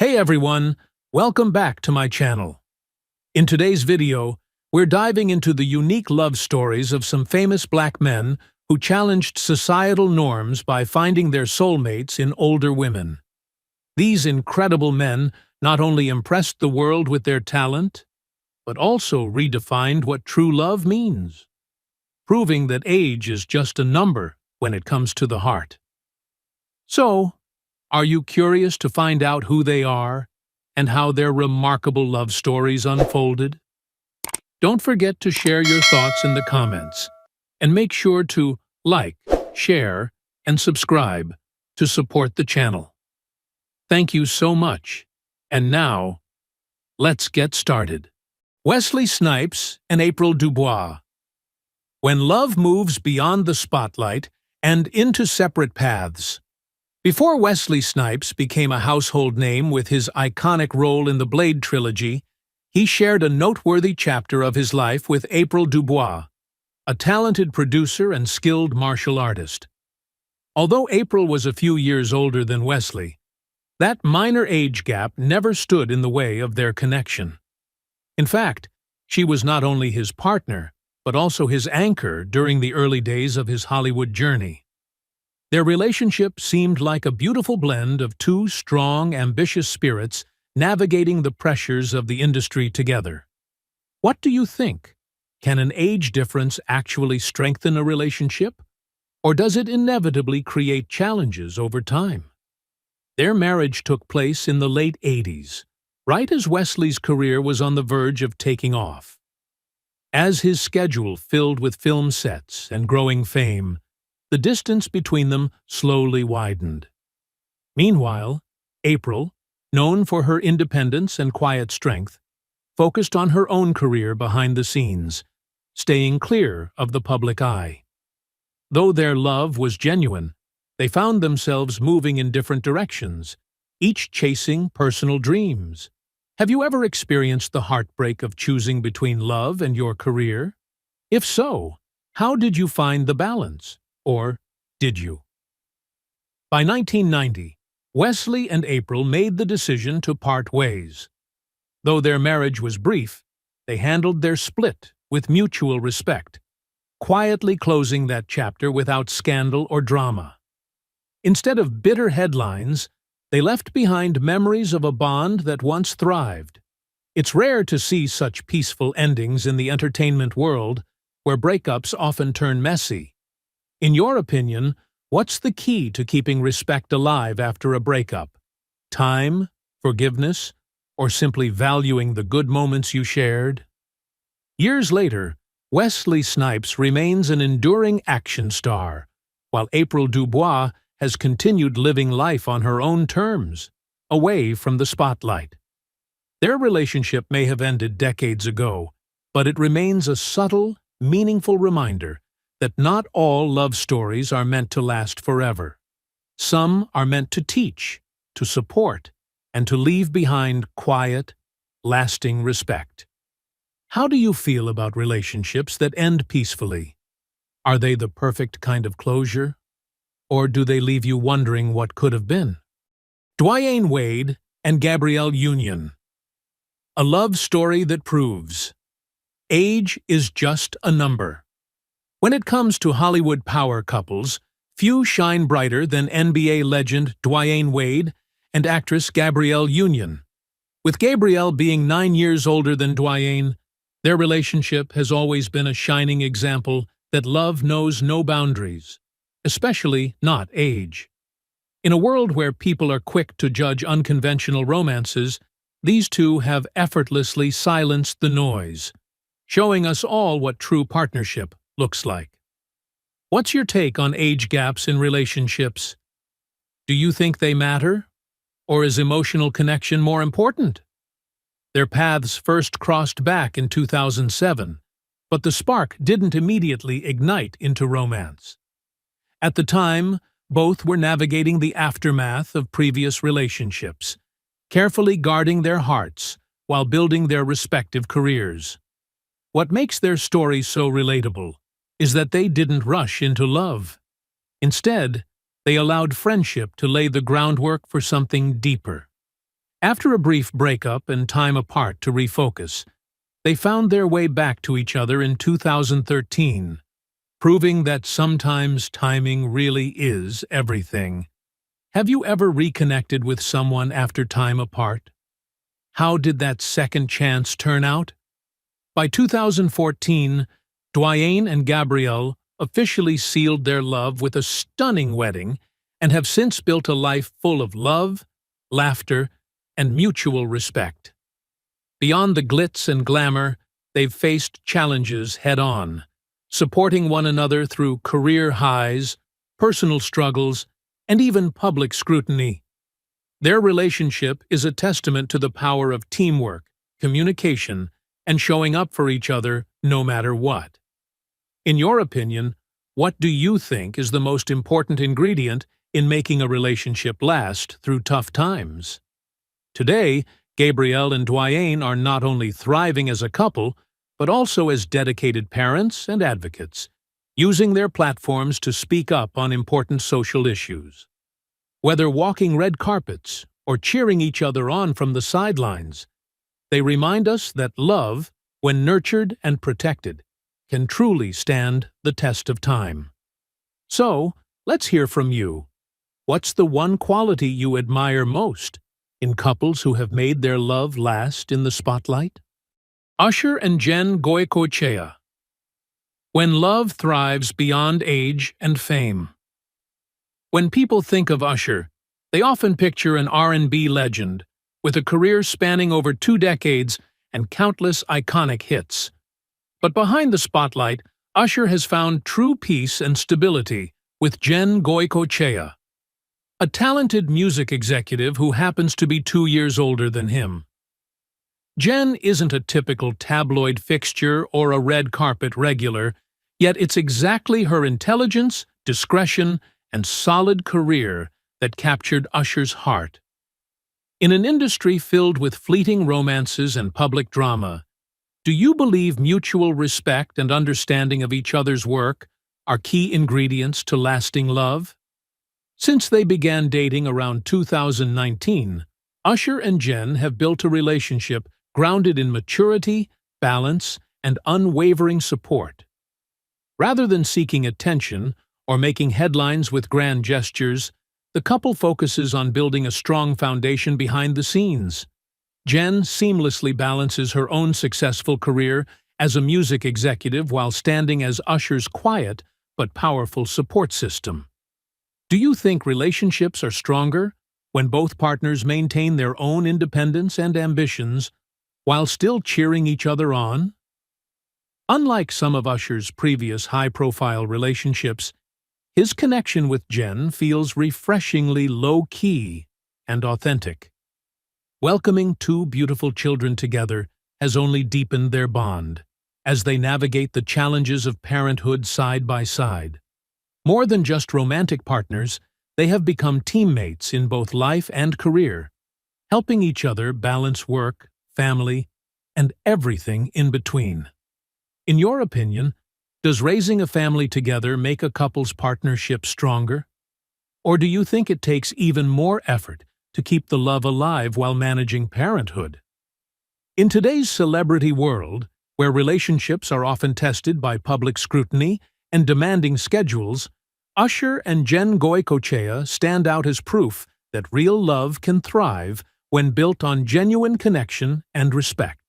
Hey everyone, welcome back to my channel. In today's video, we're diving into the unique love stories of some famous black men who challenged societal norms by finding their soulmates in older women. These incredible men not only impressed the world with their talent, but also redefined what true love means, proving that age is just a number when it comes to the heart. So, are you curious to find out who they are and how their remarkable love stories unfolded? Don't forget to share your thoughts in the comments, and make sure to like, share, and subscribe to support the channel. Thank you so much. And now, let's get started. Wesley Snipes and April Dubois. When love moves beyond the spotlight and into separate paths. Before Wesley Snipes became a household name with his iconic role in the Blade trilogy, he shared a noteworthy chapter of his life with April Dubois, a talented producer and skilled martial artist. Although April was a few years older than Wesley, that minor age gap never stood in the way of their connection. In fact, she was not only his partner, but also his anchor during the early days of his Hollywood journey. Their relationship seemed like a beautiful blend of two strong, ambitious spirits navigating the pressures of the industry together. What do you think? Can an age difference actually strengthen a relationship? Or does it inevitably create challenges over time? Their marriage took place in the late 80s, right as Wesley's career was on the verge of taking off. As his schedule filled with film sets and growing fame, the distance between them slowly widened. Meanwhile, April, known for her independence and quiet strength, focused on her own career behind the scenes, staying clear of the public eye. Though their love was genuine, they found themselves moving in different directions, each chasing personal dreams. Have you ever experienced the heartbreak of choosing between love and your career? If so, how did you find the balance? Or did you? By 1990, Wesley and April made the decision to part ways. Though their marriage was brief, they handled their split with mutual respect, quietly closing that chapter without scandal or drama. Instead of bitter headlines, they left behind memories of a bond that once thrived. It's rare to see such peaceful endings in the entertainment world, where breakups often turn messy. In your opinion, what's the key to keeping respect alive after a breakup? Time, forgiveness, or simply valuing the good moments you shared? Years later, Wesley Snipes remains an enduring action star, while April Dubois has continued living life on her own terms, away from the spotlight. Their relationship may have ended decades ago, but it remains a subtle, meaningful reminder that not all love stories are meant to last forever. Some are meant to teach, to support, and to leave behind quiet, lasting respect. How do you feel about relationships that end peacefully? Are they the perfect kind of closure? Or do they leave you wondering what could have been? Dwyane Wade and Gabrielle Union. A love story that proves age is just a number. When it comes to Hollywood power couples, few shine brighter than NBA legend Dwyane Wade and actress Gabrielle Union. With Gabrielle being 9 years older than Dwyane, their relationship has always been a shining example that love knows no boundaries, especially not age. In a world where people are quick to judge unconventional romances, these two have effortlessly silenced the noise, showing us all what true partnership looks like. What's your take on age gaps in relationships? Do you think they matter? Or is emotional connection more important? Their paths first crossed back in 2007, but the spark didn't immediately ignite into romance. At the time, both were navigating the aftermath of previous relationships, carefully guarding their hearts while building their respective careers. What makes their story so relatable is that they didn't rush into love. Instead, they allowed friendship to lay the groundwork for something deeper. After a brief breakup and time apart to refocus, they found their way back to each other in 2013, proving that sometimes timing really is everything. Have you ever reconnected with someone after time apart? How did that second chance turn out? By 2014, Dwayne and Gabrielle officially sealed their love with a stunning wedding and have since built a life full of love, laughter, and mutual respect. Beyond the glitz and glamour, they've faced challenges head-on, supporting one another through career highs, personal struggles, and even public scrutiny. Their relationship is a testament to the power of teamwork, communication, and showing up for each other no matter what. In your opinion, what do you think is the most important ingredient in making a relationship last through tough times? Today, Gabrielle and Dwayne are not only thriving as a couple, but also as dedicated parents and advocates, using their platforms to speak up on important social issues. Whether walking red carpets or cheering each other on from the sidelines, they remind us that love, when nurtured and protected, can truly stand the test of time. So, let's hear from you. What's the one quality you admire most in couples who have made their love last in the spotlight? Usher and Jen Goicoechea. When love thrives beyond age and fame. When people think of Usher, they often picture an R&B legend with a career spanning over 2 decades and countless iconic hits. But behind the spotlight, Usher has found true peace and stability with Jen Goicoechea, a talented music executive who happens to be 2 years older than him. Jen isn't a typical tabloid fixture or a red carpet regular, yet it's exactly her intelligence, discretion, and solid career that captured Usher's heart. In an industry filled with fleeting romances and public drama, do you believe mutual respect and understanding of each other's work are key ingredients to lasting love? Since they began dating around 2019, Usher and Jen have built a relationship grounded in maturity, balance, and unwavering support. Rather than seeking attention or making headlines with grand gestures, the couple focuses on building a strong foundation behind the scenes. Jen seamlessly balances her own successful career as a music executive while standing as Usher's quiet but powerful support system. Do you think relationships are stronger when both partners maintain their own independence and ambitions while still cheering each other on? Unlike some of Usher's previous high-profile relationships, his connection with Jen feels refreshingly low-key and authentic. Welcoming 2 beautiful children together has only deepened their bond, as they navigate the challenges of parenthood side by side. More than just romantic partners, they have become teammates in both life and career, helping each other balance work, family, and everything in between. In your opinion, does raising a family together make a couple's partnership stronger? Or do you think it takes even more effort to keep the love alive while managing parenthood? In today's celebrity world, where relationships are often tested by public scrutiny and demanding schedules, Usher and Jen Goicoechea stand out as proof that real love can thrive when built on genuine connection and respect.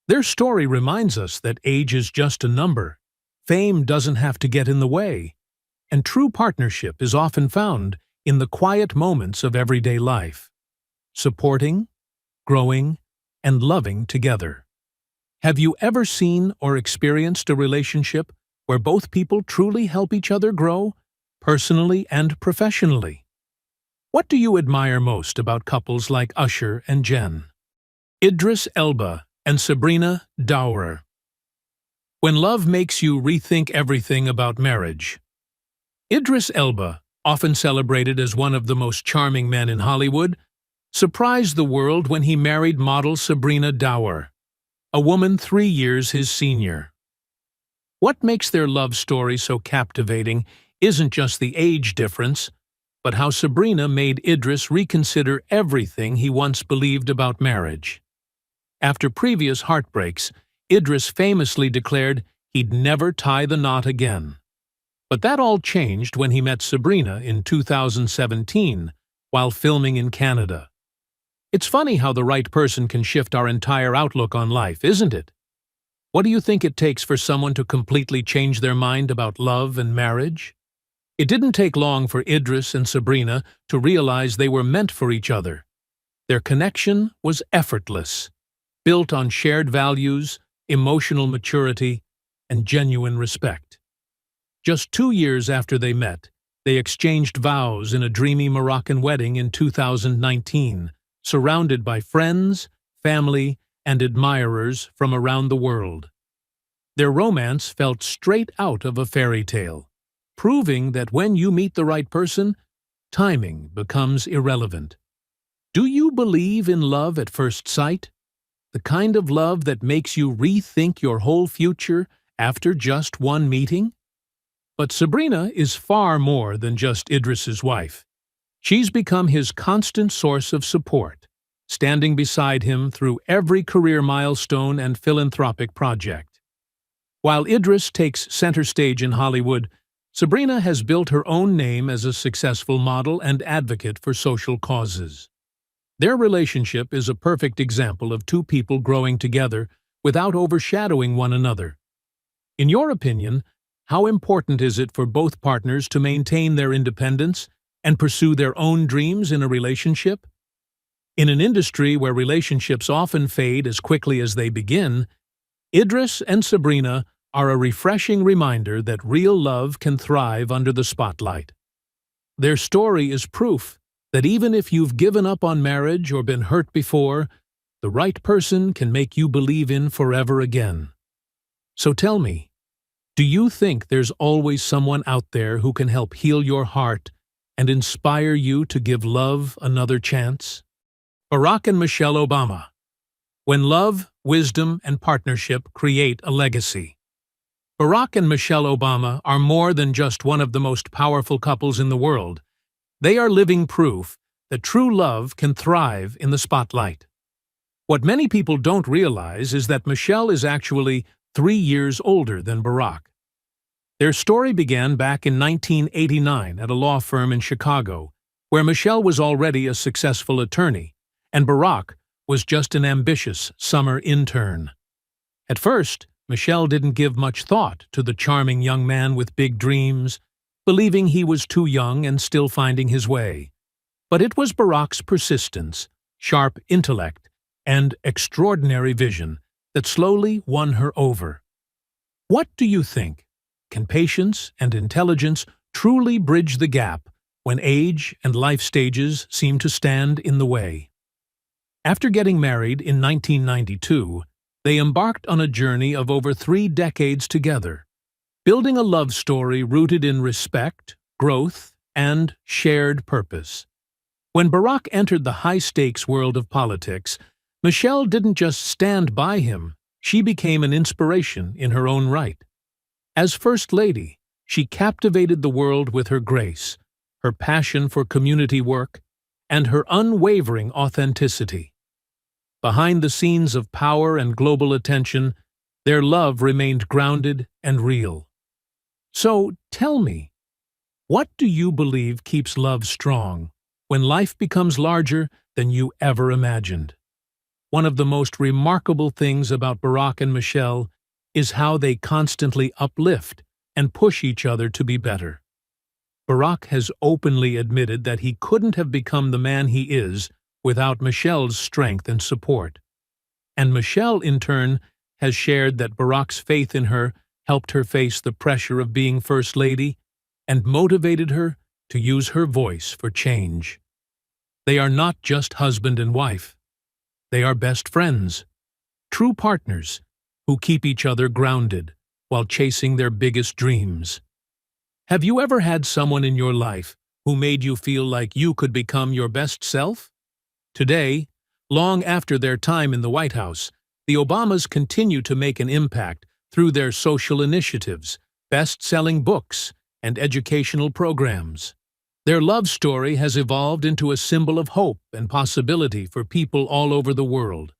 Their story reminds us that age is just a number, fame doesn't have to get in the way, and true partnership is often found in the quiet moments of everyday life, supporting, growing, and loving together. Have you ever seen or experienced a relationship where both people truly help each other grow, personally and professionally? What do you admire most about couples like Usher and Jen? Idris Elba and Sabrina Dowrer. When love makes you rethink everything about marriage. Idris Elba, often celebrated as one of the most charming men in Hollywood, surprised the world when he married model Sabrina Dowrer, a woman 3 years his senior. What makes their love story so captivating isn't just the age difference, but how Sabrina made Idris reconsider everything he once believed about marriage. After previous heartbreaks, Idris famously declared he'd never tie the knot again. But that all changed when he met Sabrina in 2017 while filming in Canada. It's funny how the right person can shift our entire outlook on life, isn't it? What do you think it takes for someone to completely change their mind about love and marriage? It didn't take long for Idris and Sabrina to realize they were meant for each other. Their connection was effortless, built on shared values, emotional maturity, and genuine respect. Just 2 years after they met, they exchanged vows in a dreamy Moroccan wedding in 2019, surrounded by friends, family, and admirers from around the world. Their romance felt straight out of a fairy tale, proving that when you meet the right person, timing becomes irrelevant. Do you believe in love at first sight? The kind of love that makes you rethink your whole future after just one meeting? But Sabrina is far more than just Idris's wife. She's become his constant source of support, standing beside him through every career milestone and philanthropic project. While Idris takes center stage in Hollywood, Sabrina has built her own name as a successful model and advocate for social causes. Their relationship is a perfect example of two people growing together without overshadowing one another. In your opinion, how important is it for both partners to maintain their independence and pursue their own dreams in a relationship? In an industry where relationships often fade as quickly as they begin, Idris and Sabrina are a refreshing reminder that real love can thrive under the spotlight. Their story is proof that even if you've given up on marriage or been hurt before, the right person can make you believe in forever again. So tell me, do you think there's always someone out there who can help heal your heart and inspire you to give love another chance? Barack and Michelle Obama. When love, wisdom, and partnership create a legacy. Barack and Michelle Obama are more than just one of the most powerful couples in the world. They are living proof that true love can thrive in the spotlight. What many people don't realize is that Michelle is actually 3 years older than Barack. Their story began back in 1989 at a law firm in Chicago, where Michelle was already a successful attorney, and Barack was just an ambitious summer intern. At first, Michelle didn't give much thought to the charming young man with big dreams, believing he was too young and still finding his way. But it was Barack's persistence, sharp intellect, and extraordinary vision that slowly won her over. What do you think? Can patience and intelligence truly bridge the gap when age and life stages seem to stand in the way? After getting married in 1992, they embarked on a journey of over 3 decades together, building a love story rooted in respect, growth, and shared purpose. When Barack entered the high-stakes world of politics, Michelle didn't just stand by him, she became an inspiration in her own right. As First Lady, she captivated the world with her grace, her passion for community work, and her unwavering authenticity. Behind the scenes of power and global attention, their love remained grounded and real. So, tell me, what do you believe keeps love strong when life becomes larger than you ever imagined? One of the most remarkable things about Barack and Michelle is how they constantly uplift and push each other to be better. Barack has openly admitted that he couldn't have become the man he is without Michelle's strength and support. And Michelle, in turn, has shared that Barack's faith in her helped her face the pressure of being First Lady and motivated her to use her voice for change. They are not just husband and wife. They are best friends, true partners who keep each other grounded while chasing their biggest dreams. Have you ever had someone in your life who made you feel like you could become your best self? Today, long after their time in the White House, the Obamas continue to make an impact through their social initiatives, best-selling books, and educational programs. Their love story has evolved into a symbol of hope and possibility for people all over the world.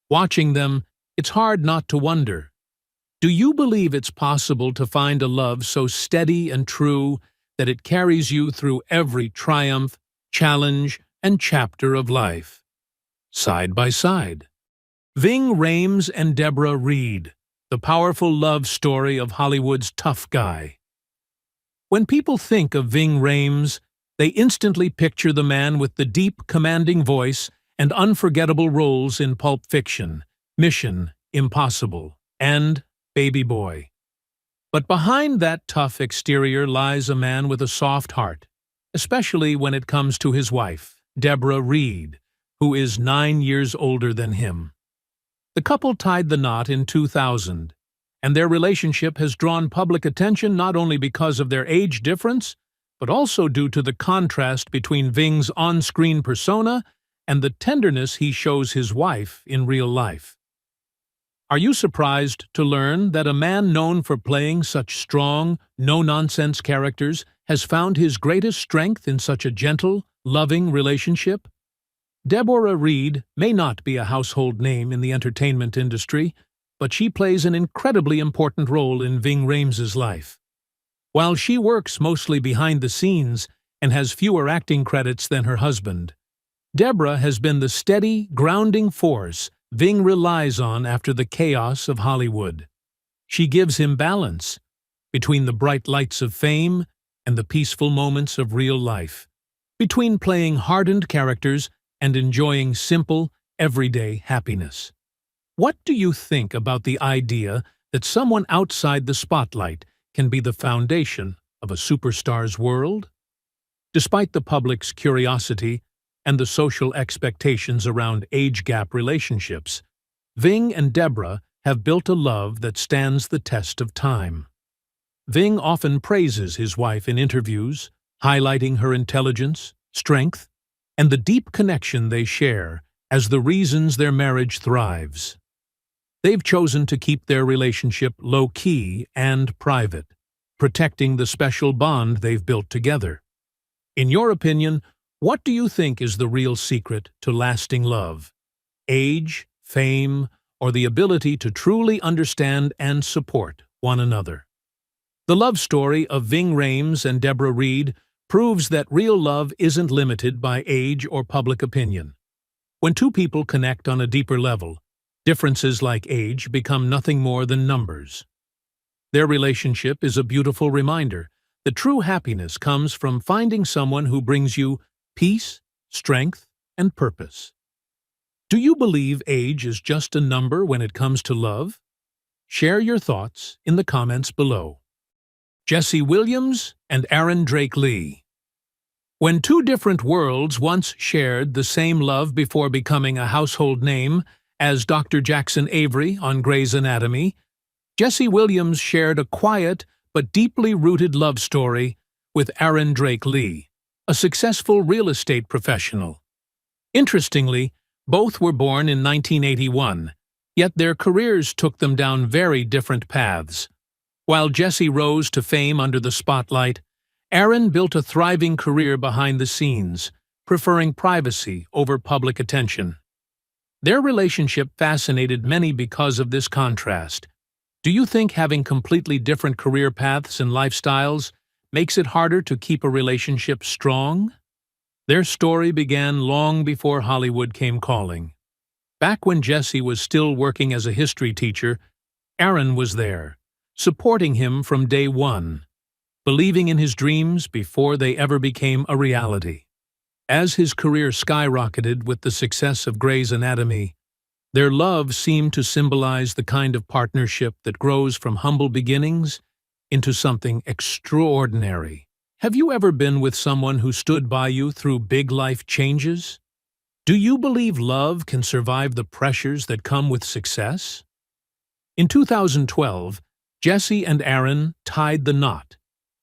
Watching them, it's hard not to wonder, do you believe it's possible to find a love so steady and true that it carries you through every triumph, challenge, and chapter of life? Side by side. Ving Rhames and Deborah Reed, the powerful love story of Hollywood's tough guy. When people think of Ving Rhames, they instantly picture the man with the deep, commanding voice and unforgettable roles in Pulp Fiction, Mission Impossible, and Baby Boy. But behind that tough exterior lies a man with a soft heart, especially when it comes to his wife, Deborah Reed, who is 9 years older than him. The couple tied the knot in 2000, and their relationship has drawn public attention not only because of their age difference, but also due to the contrast between Ving's on-screen persona and the tenderness he shows his wife in real life. Are you surprised to learn that a man known for playing such strong, no-nonsense characters has found his greatest strength in such a gentle, loving relationship? Deborah Reed may not be a household name in the entertainment industry, but she plays an incredibly important role in Ving Rhames' life. While she works mostly behind the scenes and has fewer acting credits than her husband, Deborah has been the steady, grounding force Ving relies on after the chaos of Hollywood. She gives him balance between the bright lights of fame and the peaceful moments of real life, between playing hardened characters and enjoying simple, everyday happiness. What do you think about the idea that someone outside the spotlight can be the foundation of a superstar's world? Despite the public's curiosity and the social expectations around age gap relationships, Ving and Deborah have built a love that stands the test of time. Ving often praises his wife in interviews, highlighting her intelligence, strength, and the deep connection they share as the reasons their marriage thrives. They've chosen to keep their relationship low-key and private, protecting the special bond they've built together. In your opinion, what do you think is the real secret to lasting love? Age, fame, or the ability to truly understand and support one another? The love story of Ving Rhames and Deborah Reed proves that real love isn't limited by age or public opinion. When two people connect on a deeper level, differences like age become nothing more than numbers. Their relationship is a beautiful reminder that true happiness comes from finding someone who brings you peace, strength, and purpose. Do you believe age is just a number when it comes to love? Share your thoughts in the comments below. Jesse Williams and Aaron Drake Lee. When two different worlds once shared the same love before becoming a household name, as Dr. Jackson Avery on Grey's Anatomy, Jesse Williams shared a quiet but deeply rooted love story with Aaron Drake Lee, a successful real estate professional. Interestingly, both were born in 1981, yet their careers took them down very different paths. While Jesse rose to fame under the spotlight, Aaron built a thriving career behind the scenes, preferring privacy over public attention. Their relationship fascinated many because of this contrast. Do you think having completely different career paths and lifestyles makes it harder to keep a relationship strong? Their story began long before Hollywood came calling. Back when Jesse was still working as a history teacher, Aaron was there, supporting him from day one, believing in his dreams before they ever became a reality. As his career skyrocketed with the success of Grey's Anatomy, their love seemed to symbolize the kind of partnership that grows from humble beginnings into something extraordinary. Have you ever been with someone who stood by you through big life changes? Do you believe love can survive the pressures that come with success? In 2012, Jesse and Aaron tied the knot,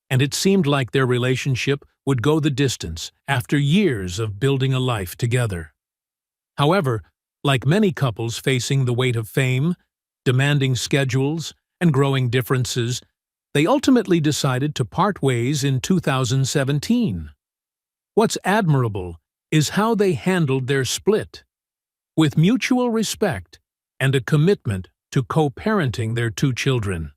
and it seemed like their relationship would go the distance after years of building a life together. However, like many couples facing the weight of fame, demanding schedules, and growing differences, they ultimately decided to part ways in 2017. What's admirable is how they handled their split, with mutual respect and a commitment to co-parenting their two children.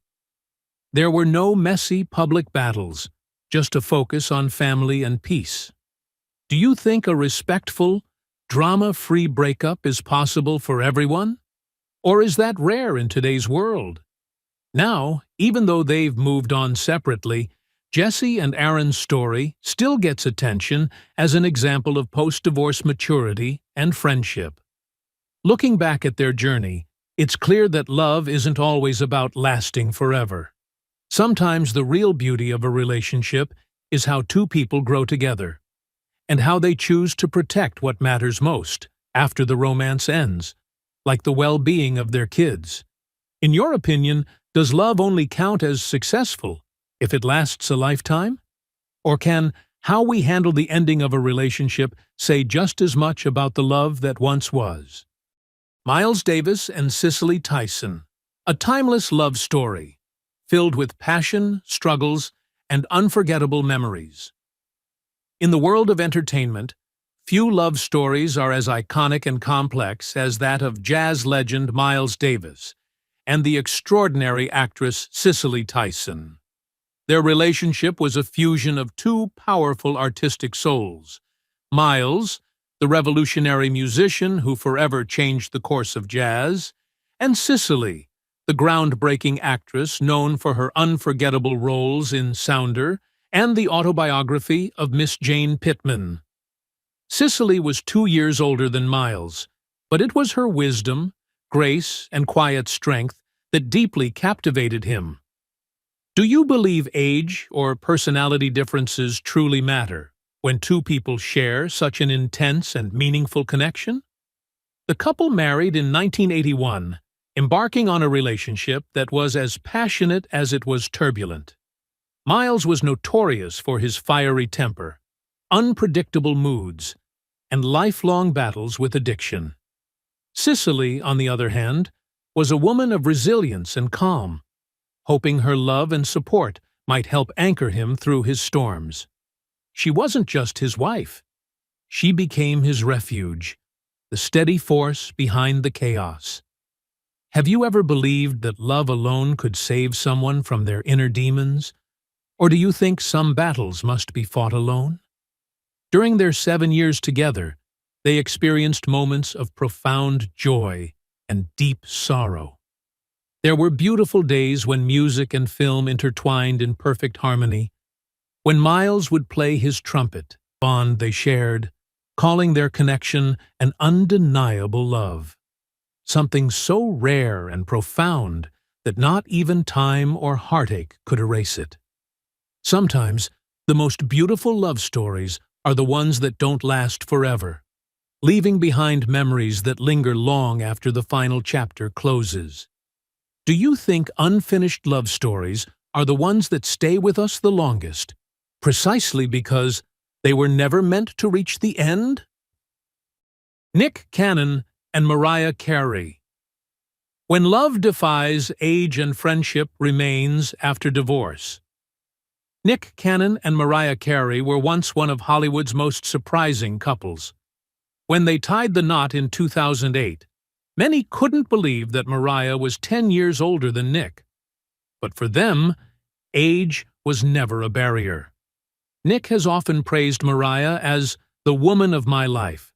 There were no messy public battles, just a focus on family and peace. Do you think a respectful, drama-free breakup is possible for everyone? Or is that rare in today's world? Now, even though they've moved on separately, Jesse and Aaron's story still gets attention as an example of post-divorce maturity and friendship. Looking back at their journey, it's clear that love isn't always about lasting forever. Sometimes the real beauty of a relationship is how two people grow together, and how they choose to protect what matters most after the romance ends, like the well-being of their kids. In your opinion, does love only count as successful if it lasts a lifetime? Or can how we handle the ending of a relationship say just as much about the love that once was? Miles Davis and Cicely Tyson, a timeless love story, filled with passion, struggles, and unforgettable memories. In the world of entertainment, few love stories are as iconic and complex as that of jazz legend Miles Davis and the extraordinary actress Cicely Tyson. Their relationship was a fusion of two powerful artistic souls. Miles, the revolutionary musician who forever changed the course of jazz, and Cicely, the groundbreaking actress known for her unforgettable roles in Sounder and the autobiography of Miss Jane Pittman. Cicely was 2 years older than Miles, but it was her wisdom, grace, and quiet strength that deeply captivated him. Do you believe age or personality differences truly matter when two people share such an intense and meaningful connection? The couple married in 1981, embarking on a relationship that was as passionate as it was turbulent. Miles was notorious for his fiery temper, unpredictable moods, and lifelong battles with addiction. Cicely, on the other hand, was a woman of resilience and calm, hoping her love and support might help anchor him through his storms. She wasn't just his wife. She became his refuge, the steady force behind the chaos. Have you ever believed that love alone could save someone from their inner demons? Or do you think some battles must be fought alone? During their 7 years together, they experienced moments of profound joy and deep sorrow. There were beautiful days when music and film intertwined in perfect harmony, when Miles would play his trumpet, bond they shared, calling their connection an undeniable love, something so rare and profound that not even time or heartache could erase it. Sometimes, the most beautiful love stories are the ones that don't last forever, leaving behind memories that linger long after the final chapter closes. Do you think unfinished love stories are the ones that stay with us the longest, precisely because they were never meant to reach the end? Nick Cannon and Mariah Carey. When love defies age and friendship remains after divorce. Nick Cannon and Mariah Carey were once one of Hollywood's most surprising couples. When they tied the knot in 2008, many couldn't believe that Mariah was 10 years older than Nick. But for them, age was never a barrier. Nick has often praised Mariah as the woman of my life,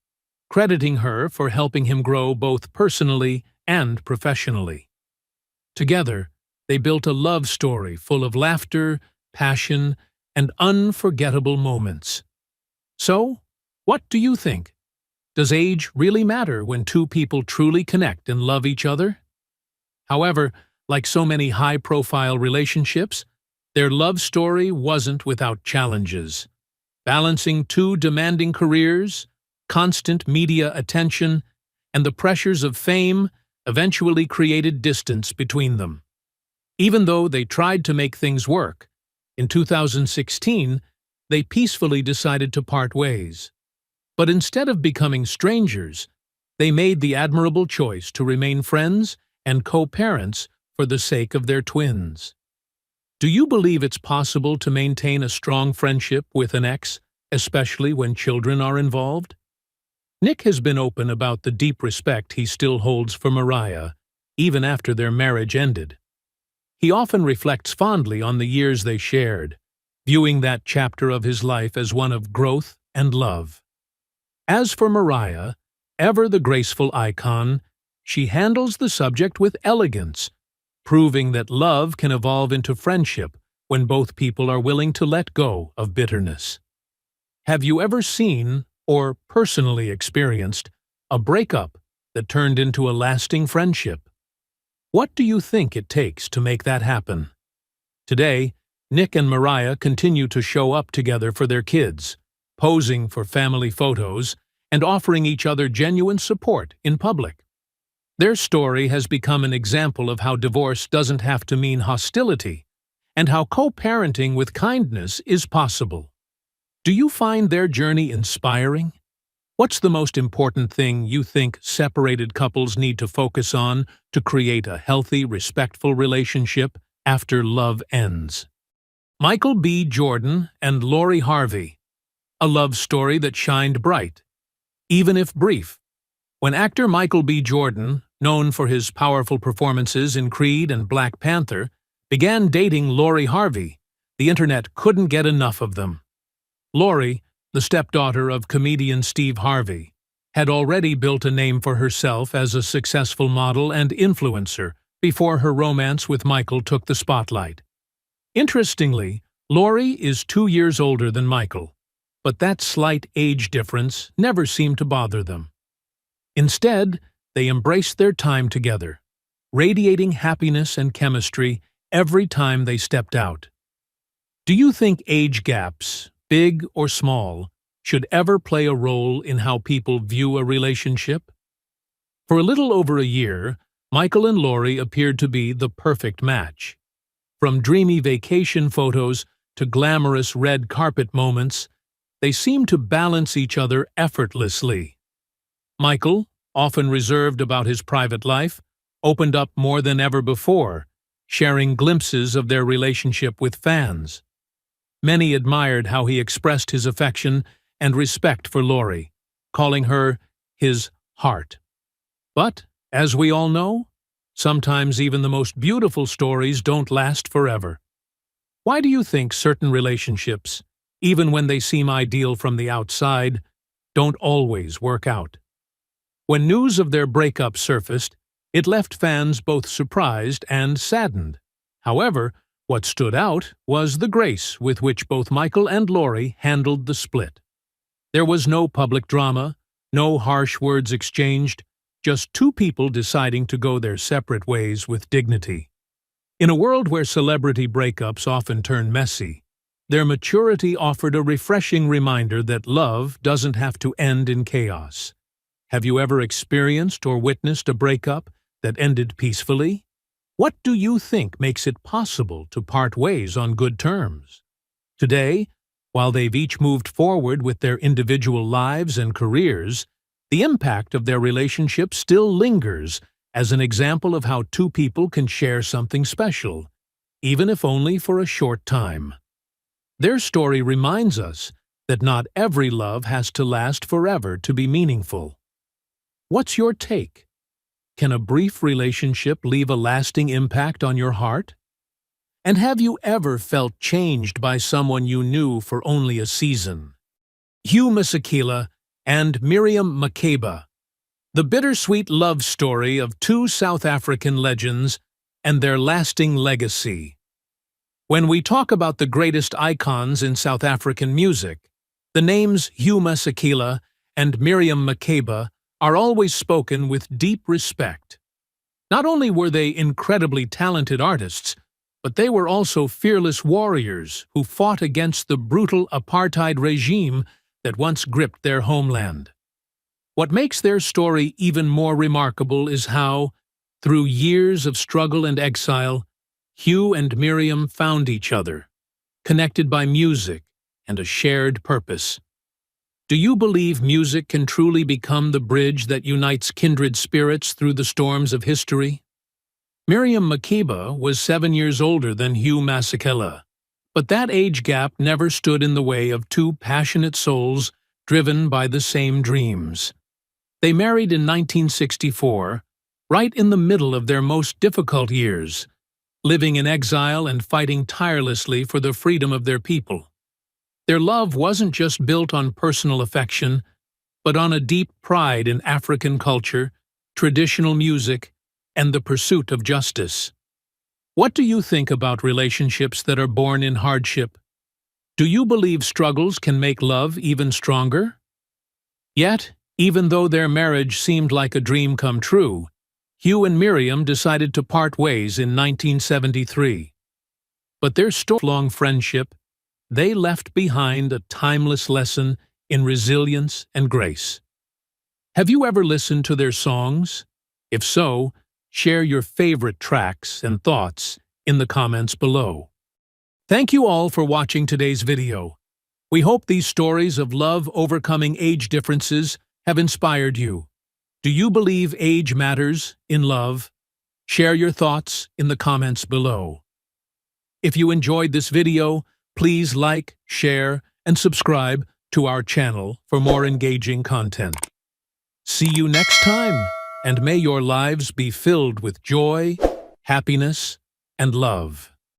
crediting her for helping him grow both personally and professionally. Together, they built a love story full of laughter, passion, and unforgettable moments. So, what do you think? Does age really matter when two people truly connect and love each other? However, like so many high-profile relationships, their love story wasn't without challenges. Balancing two demanding careers, constant media attention, and the pressures of fame eventually created distance between them. Even though they tried to make things work, in 2016, they peacefully decided to part ways. But instead of becoming strangers, they made the admirable choice to remain friends and co-parents for the sake of their twins. Do you believe it's possible to maintain a strong friendship with an ex, especially when children are involved? Nick has been open about the deep respect he still holds for Mariah, even after their marriage ended. He often reflects fondly on the years they shared, viewing that chapter of his life as one of growth and love. As for Mariah, ever the graceful icon, she handles the subject with elegance, proving that love can evolve into friendship when both people are willing to let go of bitterness. Have you ever seen, or personally experienced, a breakup that turned into a lasting friendship? What do you think it takes to make that happen? Today, Nick and Mariah continue to show up together for their kids, posing for family photos and offering each other genuine support in public. Their story has become an example of how divorce doesn't have to mean hostility, and how co-parenting with kindness is possible. Do you find their journey inspiring? What's the most important thing you think separated couples need to focus on to create a healthy, respectful relationship after love ends? Michael B. Jordan and Lori Harvey. A love story that shined bright, even if brief. When actor Michael B. Jordan, known for his powerful performances in Creed and Black Panther, began dating Lori Harvey, the internet couldn't get enough of them. Lori, the stepdaughter of comedian Steve Harvey, had already built a name for herself as a successful model and influencer before her romance with Michael took the spotlight. Interestingly, Lori is 2 years older than Michael, but that slight age difference never seemed to bother them. Instead, they embraced their time together, radiating happiness and chemistry every time they stepped out. Do you think age gaps, big or small, should ever play a role in how people view a relationship? For a little over a year, Michael and Lori appeared to be the perfect match. From dreamy vacation photos to glamorous red carpet moments, they seemed to balance each other effortlessly. Michael, often reserved about his private life, opened up more than ever before, sharing glimpses of their relationship with fans. Many admired how he expressed his affection and respect for Lori, calling her his heart. But, as we all know, sometimes even the most beautiful stories don't last forever. Why do you think certain relationships, even when they seem ideal from the outside, don't always work out? When news of their breakup surfaced, it left fans both surprised and saddened. However, what stood out was the grace with which both Michael and Lori handled the split. There was no public drama, no harsh words exchanged, just two people deciding to go their separate ways with dignity. In a world where celebrity breakups often turn messy, their maturity offered a refreshing reminder that love doesn't have to end in chaos. Have you ever experienced or witnessed a breakup that ended peacefully? What do you think makes it possible to part ways on good terms? Today, while they've each moved forward with their individual lives and careers, the impact of their relationship still lingers as an example of how two people can share something special, even if only for a short time. Their story reminds us that not every love has to last forever to be meaningful. What's your take? Can a brief relationship leave a lasting impact on your heart? And have you ever felt changed by someone you knew for only a season? Hugh Masekela and Miriam Makeba, the bittersweet love story of two South African legends and their lasting legacy. When we talk about the greatest icons in South African music, the names Hugh Masekela and Miriam Makeba are always spoken with deep respect. Not only were they incredibly talented artists, but they were also fearless warriors who fought against the brutal apartheid regime that once gripped their homeland. What makes their story even more remarkable is how, through years of struggle and exile, Hugh and Miriam found each other, connected by music and a shared purpose. Do you believe music can truly become the bridge that unites kindred spirits through the storms of history? Miriam Makeba was 7 years older than Hugh Masekela, But that age gap never stood in the way of two passionate souls driven by the same dreams. They married in 1964, right in the middle of their most difficult years, living in exile and fighting tirelessly for the freedom of their people. Their love wasn't just built on personal affection, but on a deep pride in African culture, traditional music, and the pursuit of justice. What do you think about relationships that are born in hardship? Do you believe struggles can make love even stronger? Yet, even though their marriage seemed like a dream come true, Hugh and Miriam decided to part ways in 1973. But their long friendship, they left behind a timeless lesson in resilience and grace. Have you ever listened to their songs? If so, share your favorite tracks and thoughts in the comments below. Thank you all for watching today's video. We hope these stories of love overcoming age differences have inspired you. Do you believe age matters in love? Share your thoughts in the comments below. If you enjoyed this video, please like, share, and subscribe to our channel for more engaging content. See you next time, and may your lives be filled with joy, happiness, and love.